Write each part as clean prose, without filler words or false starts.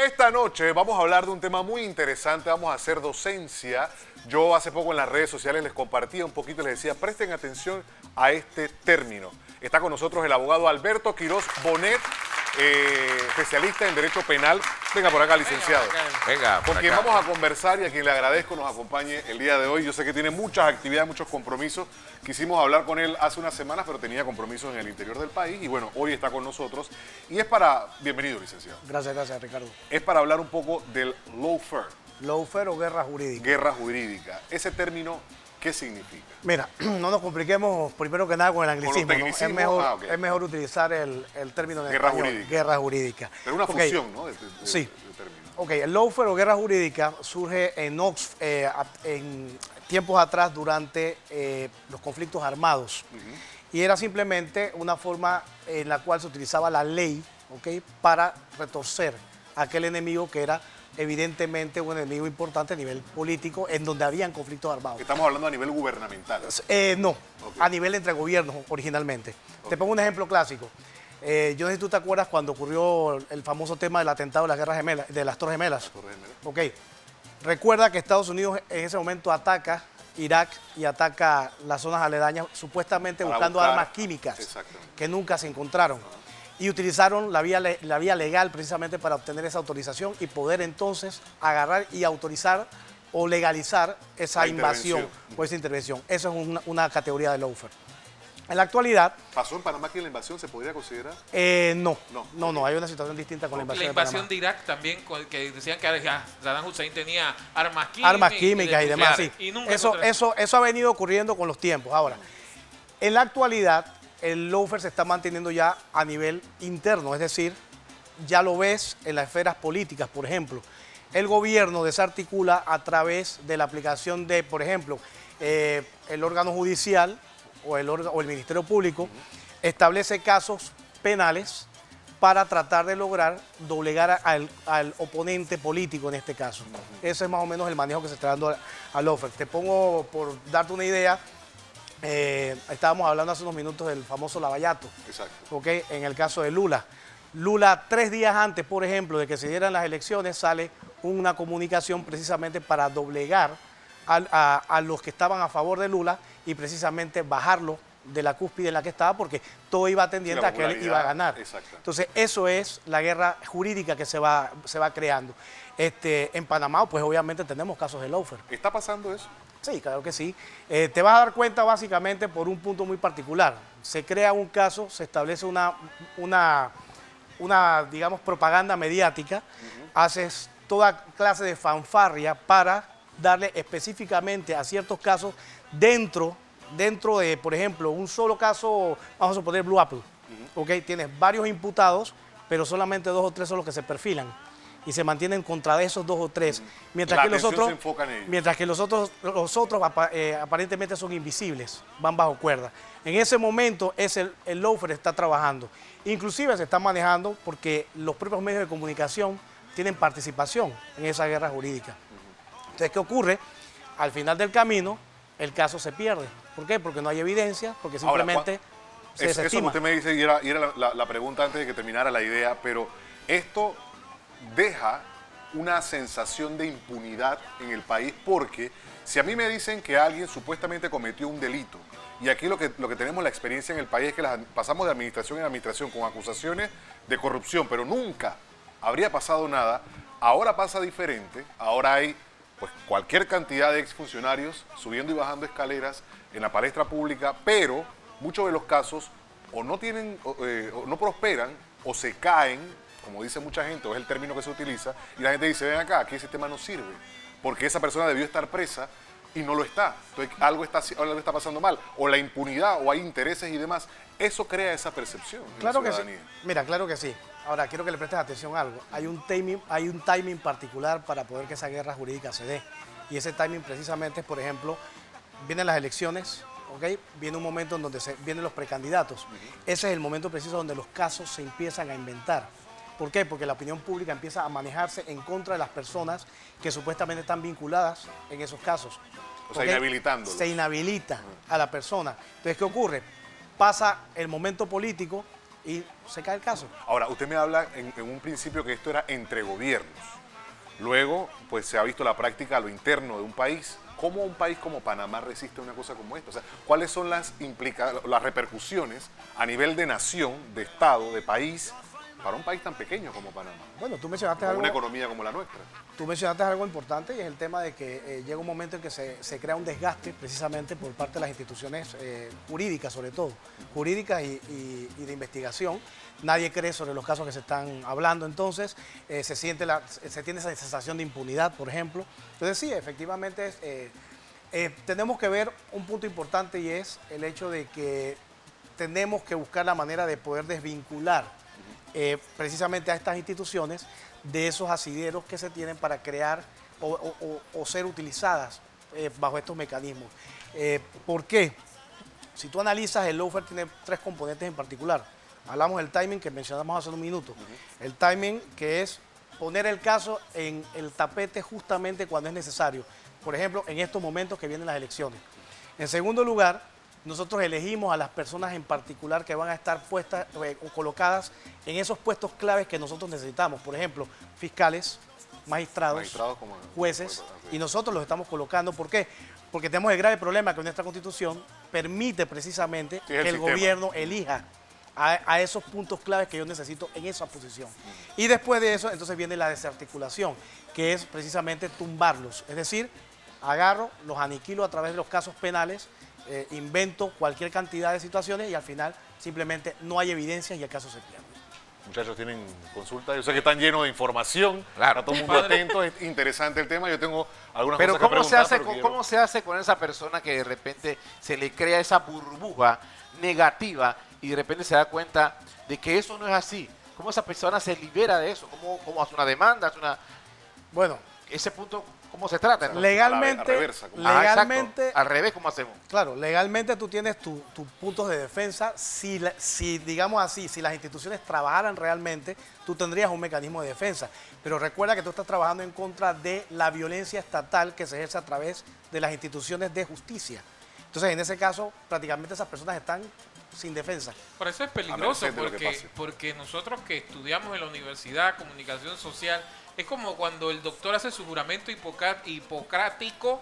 Esta noche vamos a hablar de un tema muy interesante, vamos a hacer docencia. Yo hace poco en las redes sociales les compartía un poquito y les decía, presten atención a este término. Está con nosotros el abogado Alberto Quiroz Bonet, especialista en Derecho Penal. Venga por acá, licenciado. Venga, con quien vamos a conversar y a quien le agradezco nos acompañe el día de hoy. Yo sé que tiene muchas actividades, muchos compromisos. Quisimos hablar con él hace unas semanas, pero tenía compromisos en el interior del país. Y bueno, hoy está con nosotros. Y es para... Bienvenido, licenciado. Gracias, Ricardo. Es para hablar un poco del lawfare. Lawfare o guerra jurídica. Guerra jurídica. Ese término, ¿qué significa? Mira, no nos compliquemos primero que nada con el anglicismo, ¿no? Es mejor utilizar el término en guerra español, jurídica. Guerra jurídica. Pero una fusión, ¿no? Sí. De término. Ok, el lawfare o guerra jurídica surge en tiempos atrás durante los conflictos armados. Y era simplemente una forma en la cual se utilizaba la ley, ¿ok?, para retorcer a aquel enemigo que era evidentemente un enemigo importante a nivel político, en donde habían conflictos armados. Estamos hablando a nivel gubernamental. No, Okay. A nivel entre gobiernos originalmente. Okay. Te pongo un ejemplo clásico. Yo no sé si tú te acuerdas cuando ocurrió el famoso tema del atentado de las guerras gemelas, de las Torres Gemelas. Ok. Recuerda que Estados Unidos en ese momento ataca Irak y ataca las zonas aledañas, supuestamente buscando armas químicas que nunca se encontraron. Y utilizaron la vía legal precisamente para obtener esa autorización y poder entonces agarrar y autorizar o legalizar esa invasión o esa intervención. Eso es una categoría de lawfare. En la actualidad... ¿Pasó en Panamá que la invasión se podría considerar? No, hay una situación distinta con la invasión de Panamá. La invasión de Irak también, que decían que Saddam Hussein tenía armas químicas y demás, sí. Y nunca eso ha venido ocurriendo con los tiempos. Ahora, en la actualidad, el lawfare se está manteniendo ya a nivel interno, es decir, ya lo ves en las esferas políticas, por ejemplo. El gobierno desarticula a través de la aplicación de, por ejemplo, el órgano judicial o el Ministerio Público establece casos penales para tratar de lograr doblegar al oponente político en este caso. Ese es más o menos el manejo que se está dando al lawfare. Te pongo, por darte una idea, estábamos hablando hace unos minutos del famoso Lavallato. Exacto. ¿Okay? En el caso de Lula. Lula, 3 días antes, por ejemplo, de que se dieran las elecciones, sale una comunicación precisamente para doblegar a los que estaban a favor de Lula y precisamente bajarlo de la cúspide en la que estaba, porque todo iba tendiente a que él iba a ganar. Exacto. Entonces, eso es la guerra jurídica que se va creando. En Panamá, pues obviamente tenemos casos de lawfare. ¿Está pasando eso? Sí, claro que sí. Te vas a dar cuenta básicamente por un punto muy particular. Se crea un caso, se establece una digamos, propaganda mediática, haces toda clase de fanfarria para darle específicamente a ciertos casos dentro de, por ejemplo, un solo caso, vamos a suponer Blue Apple. ¿Okay? Tienes varios imputados, pero solamente 2 o 3 son los que se perfilan y se mantienen contra esos 2 o 3, mientras que los otros aparentemente son invisibles, van bajo cuerda. En ese momento el lawfare está trabajando, inclusive se está manejando porque los propios medios de comunicación tienen participación en esa guerra jurídica. Entonces, ¿qué ocurre? Al final del camino, el caso se pierde. ¿Por qué? Porque no hay evidencia, porque simplemente se desestima. Eso que usted me dice, y era la pregunta antes de que terminara la idea, pero esto deja una sensación de impunidad en el país, porque si a mí me dicen que alguien supuestamente cometió un delito, y aquí lo que tenemos la experiencia en el país es que pasamos de administración en administración con acusaciones de corrupción, pero nunca habría pasado nada. Ahora pasa diferente, ahora hay pues cualquier cantidad de exfuncionarios subiendo y bajando escaleras en la palestra pública, pero muchos de los casos o no tienen, o no prosperan, o se caen, como dice mucha gente, o es el término que se utiliza, y la gente dice, ven acá, aquí el sistema no sirve, porque esa persona debió estar presa y no lo está. Entonces algo está pasando mal, o la impunidad, o hay intereses y demás. Eso crea esa percepción. Claro que sí. Mira, claro que sí. Ahora, quiero que le prestes atención a algo. Hay un timing particular para poder que esa guerra jurídica se dé. Y ese timing precisamente es, por ejemplo, vienen las elecciones, ¿okay? Viene un momento en donde vienen los precandidatos. Ese es el momento preciso donde los casos se empiezan a inventar. ¿Por qué? Porque la opinión pública empieza a manejarse en contra de las personas que supuestamente están vinculadas en esos casos. O sea, inhabilitándolos. Se inhabilita a la persona. Entonces, ¿qué ocurre? Pasa el momento político, y se cae el caso. Ahora, usted me habla en un principio que esto era entre gobiernos. Luego, pues se ha visto la práctica a lo interno de un país. ¿Cómo un país como Panamá resiste una cosa como esta? O sea, ¿cuáles son las repercusiones a nivel de nación, de Estado, de país, para un país tan pequeño como Panamá? Bueno, tú mencionaste Con una algo, economía como la nuestra. tú mencionaste algo importante y es el tema de que llega un momento en que se crea un desgaste precisamente por parte de las instituciones jurídicas, sobre todo, jurídicas y de investigación. Nadie cree sobre los casos que se están hablando, entonces se tiene esa sensación de impunidad, por ejemplo. Entonces sí, efectivamente tenemos que ver un punto importante y es el hecho de que tenemos que buscar la manera de poder desvincular precisamente a estas instituciones de esos asideros que se tienen para crear o ser utilizadas bajo estos mecanismos. ¿Por qué? Si tú analizas, el lawfare tiene 3 componentes en particular. Hablamos del timing que mencionamos hace un minuto. El timing, que es poner el caso en el tapete justamente cuando es necesario. Por ejemplo, en estos momentos que vienen las elecciones. En segundo lugar, nosotros elegimos a las personas en particular que van a estar puestas o colocadas en esos puestos claves que nosotros necesitamos. Por ejemplo, fiscales, magistrados como jueces, y nosotros los estamos colocando. ¿Por qué? Porque tenemos el grave problema que nuestra Constitución permite precisamente que el gobierno elija a esos puntos claves que yo necesito en esa posición. Y después de eso, entonces viene la desarticulación, que es precisamente tumbarlos. Es decir, agarro, los aniquilo a través de los casos penales, invento cualquier cantidad de situaciones y al final simplemente no hay evidencias y el caso se pierde. Muchachos, ¿tienen consulta? Yo sé que están llenos de información. Claro. Está todo el mundo atento. Es interesante el tema. Yo tengo algunas Pero cosas que preguntar. ¿cómo se hace con esa persona que de repente se le crea esa burbuja negativa y de repente se da cuenta de que eso no es así? ¿Cómo esa persona se libera de eso? ¿Cómo hace una demanda? Bueno, ese punto, ¿cómo se trata? Entonces? legalmente, reversa, legalmente, al revés, ¿cómo hacemos? claro, legalmente tú tienes tus puntos de defensa. Si digamos así, si las instituciones trabajaran realmente, tú tendrías un mecanismo de defensa. Pero recuerda que tú estás trabajando en contra de la violencia estatal que se ejerce a través de las instituciones de justicia. Entonces, en ese caso, prácticamente esas personas están sin defensa. Por eso es peligroso, porque nosotros que estudiamos en la universidad, comunicación social, es como cuando el doctor hace su juramento hipocrático.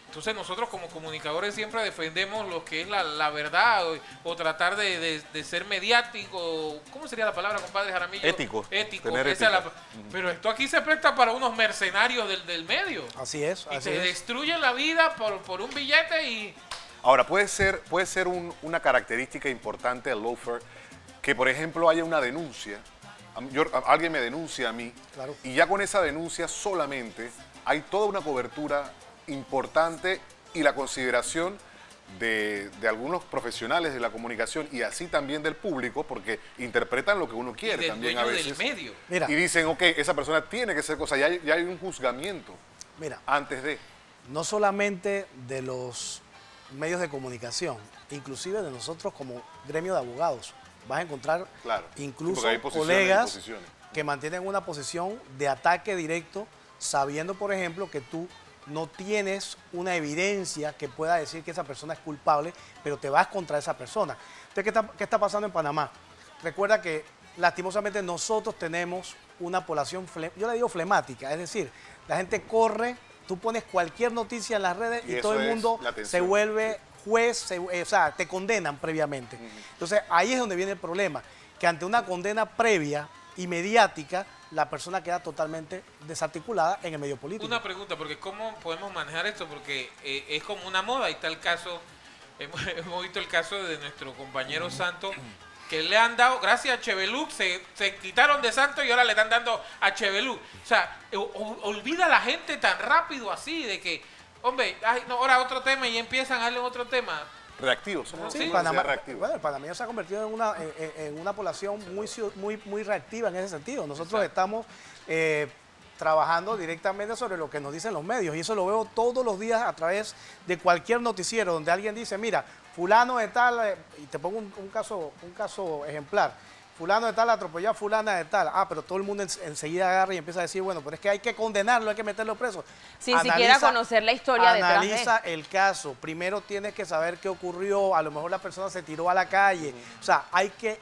Entonces nosotros como comunicadores siempre defendemos lo que es la verdad o tratar de ser mediático. ¿Cómo sería la palabra, compadre Jaramillo? Ético. Ético. Tener Esa ética. Pero esto aquí se presta para unos mercenarios del medio. Así es, Y así te es. destruyen la vida por un billete y... Ahora, puede ser una característica importante del lawfare que, por ejemplo, haya una denuncia. Alguien me denuncia a mí, Claro. y ya con esa denuncia solamente hay toda una cobertura importante y la consideración de algunos profesionales de la comunicación y así también del público, porque interpretan lo que uno quiere del también dueño a veces. del medio. Mira, Y dicen, ok, esa persona tiene que ser cosa, ya hay un juzgamiento mira, antes de... no solamente de los medios de comunicación, inclusive de nosotros como gremio de abogados. Vas a encontrar Claro, incluso porque hay posiciones y colegas posiciones. que mantienen una posición de ataque directo, sabiendo, por ejemplo, que tú no tienes una evidencia que pueda decir que esa persona es culpable, pero te vas contra esa persona. Entonces, ¿qué está pasando en Panamá? Recuerda que lastimosamente nosotros tenemos una población, yo le digo flemática, es decir, la gente corre, tú pones cualquier noticia en las redes Y y todo eso el es mundo la atención. se vuelve juez, o sea, te condenan previamente. Entonces, ahí es donde viene el problema, que ante una condena previa y mediática, la persona queda totalmente desarticulada en el medio político. Una pregunta, porque ¿cómo podemos manejar esto? Porque es como una moda. Ahí está el caso, hemos visto el caso de nuestro compañero Santos, que le han dado, gracias a Chevelú, se quitaron de Santos y ahora le están dando a Chevelú. O sea, olvida a la gente tan rápido así, de que, hombre, ay, no, ahora otro tema y empiezan a darle otro tema. Reactivos, somos Sí, una Panamá, sociedad reactiva. bueno, el panameño se ha convertido en una población muy reactiva en ese sentido. Nosotros estamos trabajando directamente sobre lo que nos dicen los medios y eso lo veo todos los días a través de cualquier noticiero donde alguien dice, mira, fulano de tal, y te pongo un caso ejemplar, fulano de tal atropelló a fulana de tal, pero todo el mundo enseguida agarra y empieza a decir, bueno, pero es que hay que condenarlo, hay que meterlo preso. Sin siquiera conocer la historia detrás de. Analiza el caso, primero tienes que saber qué ocurrió, a lo mejor la persona se tiró a la calle, o sea, hay que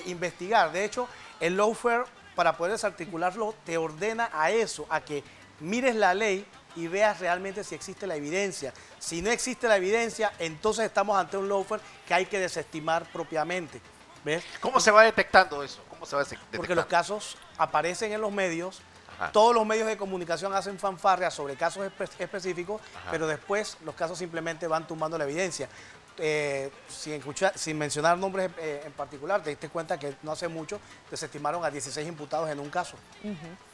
investigar. De hecho, el lawfare, para poder desarticularlo, te ordena a eso, a que mires la ley y veas realmente si existe la evidencia. Si no existe la evidencia, entonces estamos ante un lawfare que hay que desestimar propiamente. ¿Ves? ¿Cómo se va detectando eso? ¿Cómo se va detectando? Porque los casos aparecen en los medios, Ajá. todos los medios de comunicación hacen fanfarria sobre casos específicos, Ajá. pero después los casos simplemente van tumbando la evidencia. Sin mencionar nombres en particular, te diste cuenta que no hace mucho desestimaron a 16 imputados en un caso.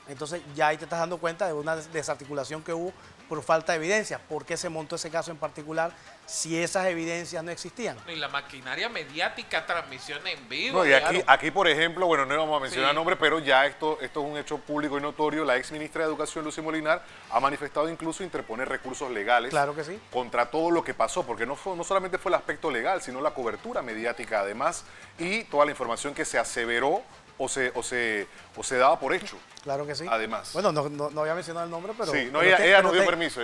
Entonces ya ahí te estás dando cuenta de una desarticulación que hubo por falta de evidencia. ¿Por qué se montó ese caso en particular si esas evidencias no existían? Y la maquinaria mediática, transmisión en vivo. No, y claro. aquí, por ejemplo, bueno, no vamos a mencionar Sí. nombres, pero ya esto es un hecho público y notorio. La ex ministra de Educación, Lucy Molinar, ha manifestado incluso interponer recursos legales Claro que sí. contra todo lo que pasó, porque no solamente fue el aspecto legal, sino la cobertura mediática además y toda la información que se aseveró o se daba por hecho. Claro que sí. Además. Bueno, no había mencionado el nombre, pero... Sí, no, pero ella no pero dio permiso.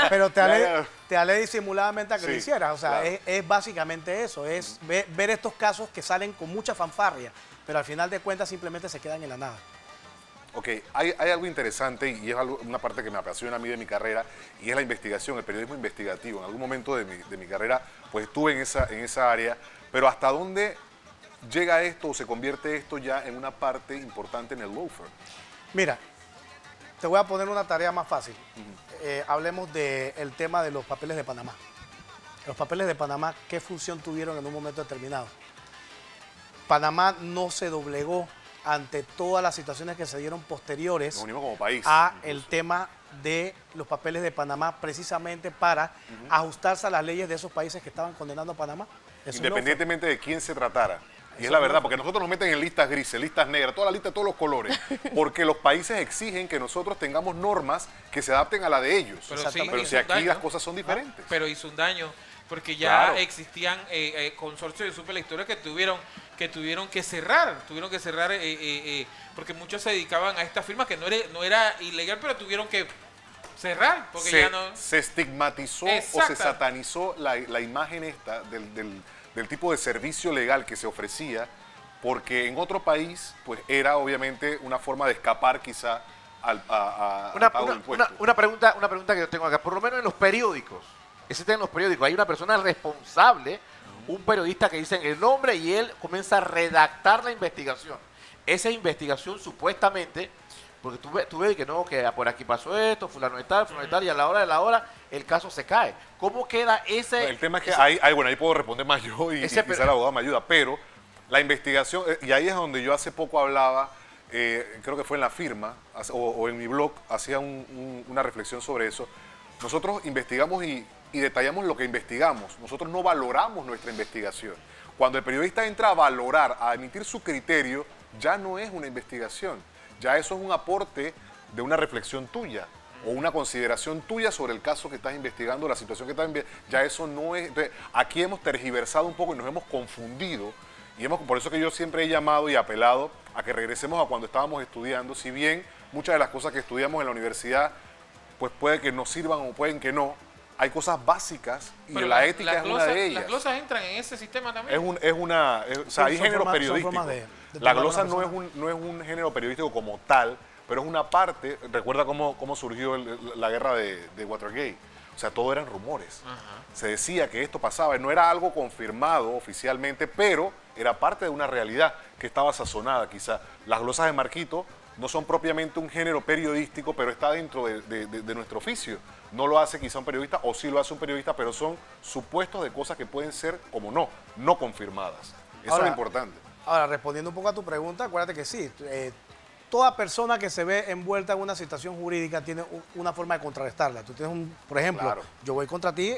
Pero Ya. te hablé disimuladamente a que lo Sí, hicieras. O sea, claro. es básicamente eso, es ver estos casos que salen con mucha fanfarria, pero al final de cuentas simplemente se quedan en la nada. Ok, hay algo interesante y es una parte que me apasiona a mí de mi carrera y es la investigación, el periodismo investigativo. En algún momento de mi carrera pues estuve en esa área, pero ¿hasta dónde llega esto o se convierte esto ya en una parte importante en el lawfare? Mira, te voy a poner una tarea más fácil. Hablemos del tema de los papeles de Panamá. Los papeles de Panamá, ¿qué función tuvieron en un momento determinado? Panamá no se doblegó ante todas las situaciones que se dieron posteriores Nos unimos como país. a el tema de los papeles de Panamá, precisamente para ajustarse a las leyes de esos países que estaban condenando a Panamá. Eso Independientemente de quién se tratara. Y es Eso la no verdad, fue. porque nosotros nos meten en listas grises, listas negras, toda la lista de todos los colores, porque los países exigen que nosotros tengamos normas que se adapten a la de ellos. Pero sí, Pero hizo si un aquí daño. las cosas son diferentes. Pero hizo un daño, porque ya Claro. existían consorcios de supe la historia que tuvieron que cerrar, porque muchos se dedicaban a esta firma que no era ilegal, pero tuvieron que cerrar, porque ya no... se estigmatizó o Exacto. se satanizó la imagen esta del tipo de servicio legal que se ofrecía, porque en otro país pues era obviamente una forma de escapar quizá al pago de impuestos. Una pregunta que yo tengo acá. Por lo menos en los periódicos, existen en los periódicos, hay una persona responsable, un periodista que dice el nombre y él comienza a redactar la investigación. Esa investigación supuestamente, porque tú ves que no, que por aquí pasó esto, fulano de tal, y a la hora de la hora el caso se cae. ¿Cómo queda ese...? El tema es que ese- ahí puedo responder más yo y Ese- quizá el abogado me ayuda, pero la investigación, y ahí es donde yo hace poco hablaba, creo que fue en la firma o en mi blog, hacía una reflexión sobre eso. Nosotros investigamos y detallamos lo que investigamos. Nosotros no valoramos nuestra investigación. Cuando el periodista entra a valorar, a emitir su criterio, ya no es una investigación. Ya eso es un aporte de una reflexión tuya o una consideración tuya sobre el caso que estás investigando, la situación que estás investigando. Ya eso no es... Entonces, aquí hemos tergiversado un poco y nos hemos confundido. Y por eso que yo siempre he llamado y apelado a que regresemos a cuando estábamos estudiando. Si bien muchas de las cosas que estudiamos en la universidad, pues puede que nos sirvan o pueden que no, hay cosas básicas y Pero la ética es una de ellas. Las glosas entran en ese sistema también. O sea, hay Son género formas periodístico. de La tomar glosa una no persona. es un género periodístico como tal, pero es una parte. Recuerda cómo surgió la guerra de Watergate. O sea, todo eran rumores. Se decía que esto pasaba, no era algo confirmado oficialmente, pero era parte de una realidad que estaba sazonada quizá. Las glosas de Marquito no son propiamente un género periodístico, pero está dentro de nuestro oficio. No lo hace quizá un periodista, o sí lo hace un periodista, pero son supuestos de cosas que pueden ser, como no confirmadas. Eso Ahora, es lo importante. Ahora, respondiendo un poco a tu pregunta, acuérdate que sí, toda persona que se ve envuelta en una situación jurídica tiene una forma de contrarrestarla. Tú tienes por ejemplo, Claro. yo voy contra ti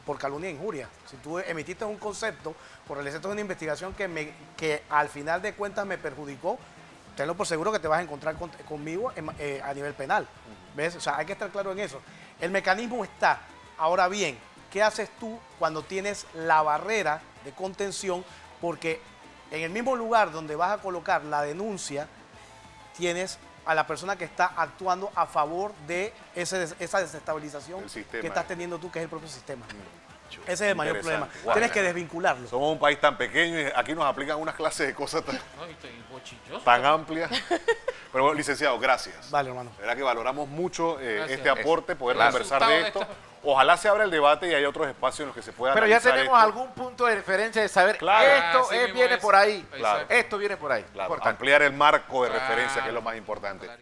por calumnia e injuria. Si tú emitiste un concepto, por realizaste una investigación que al final de cuentas me perjudicó, tenlo por seguro que te vas a encontrar conmigo a nivel penal. ¿Ves? O sea, hay que estar claro en eso. El mecanismo está. Ahora bien, ¿qué haces tú cuando tienes la barrera de contención? Porque en el mismo lugar donde vas a colocar la denuncia, tienes a la persona que está actuando a favor de esa desestabilización El sistema. que estás teniendo tú, que es el propio sistema. Ese es el mayor problema. Interesante. Wow. Tienes que desvincularlo. Somos un país tan pequeño y aquí nos aplican unas clases de cosas tan, No, y bochilloso. tan amplias. Pero bueno, licenciado, gracias. Vale, hermano. La verdad que valoramos mucho Gracias. este aporte, poder Claro. conversar de Resultado esto. de esta- Ojalá se abra el debate y haya otros espacios en los que se pueda Pero ya analizar tenemos esto. algún punto de referencia de saber Claro. esto Así mismo viene es. por ahí. Exacto. Esto viene por ahí. Claro, Importante. ampliar el marco de Claro. referencia, que es lo más importante.